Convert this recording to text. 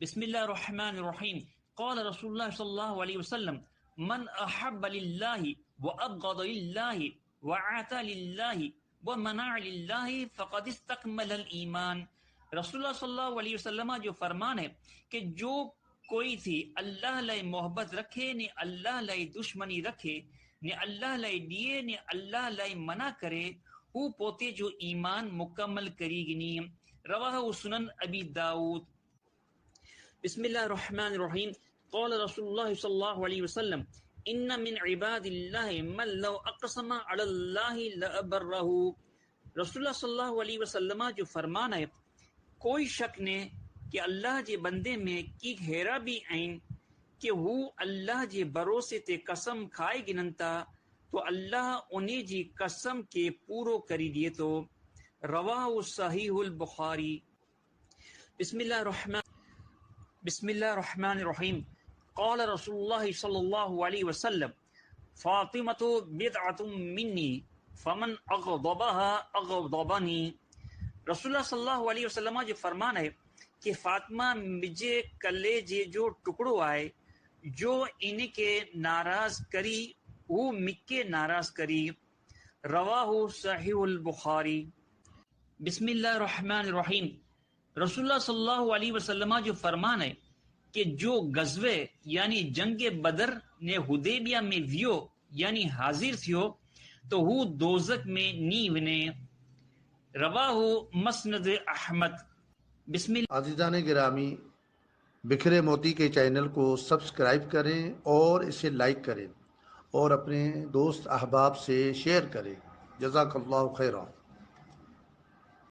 بسم اللہ الرحمن الرحیم قال رسول اللہ صلی اللہ علیہ وسلم من احب للہ وابغض للہ وعطى للہ ومنع للہ فقد استکمل الایمان۔ رسول اللہ صلی اللہ علیہ وسلم جو فرمان ہے کہ جو کوئی تھی اللہ لائے محبت رکھے نے اللہ لائے دشمنی رکھے نے اللہ لائے دیے نے اللہ لائے منع کرے وہ پوتے جو ایمان مکمل کری گنی۔ رواہ سنن ابی داؤد۔ بسم اللہ الرحمن الرحیم قال رسول اللہ صلی اللہ علیہ وسلم ان من عباد اللہ من لو اقسم علی اللہ لابرہ۔ رسول اللہ صلی اللہ علیہ وسلم جو فرمان ہے کوئی شک نے کہ اللہ جے بندے میں کی گھیرا بھی آئین کہ وہ اللہ جے بروسے تے قسم کھائے گننتا تو اللہ انہیں جی قسم کے پورو کری دیے تو۔ رواہ صحیح البخاری۔ بسم اللہ الرحمن الرحیم قال رسول اللہ صلی اللہ علیہ وسلم فاطمۃ بدعۃ منی فمن اغضبها اغضبنی۔ رسول اللہ صلی اللہ علیہ وسلم جو فرمان ہے کہ فاطمہ مجھے کلے جے جو ٹکڑو آئے جو ان کے ناراض کری وہ مکے ناراض کری۔ رواہ صحیح البخاری۔ بسم اللہ الرحمن الرحیم رسول اللہ صلی اللہ علیہ وسلم جو فرمان ہے کہ جو غزوے یعنی جنگ بدر نے حدیبیہ میں ویو یعنی حاضر تھیو تو وہ دوزک میں نی ونے۔ رواہ مسند احمد۔ بسم اللہ۔ عزیزان گرامی، بکھرے موتی کے چینل کو سبسکرائب کریں اور اسے لائک کریں اور اپنے دوست احباب سے شیئر کریں۔ جزاک اللہ خیرہ۔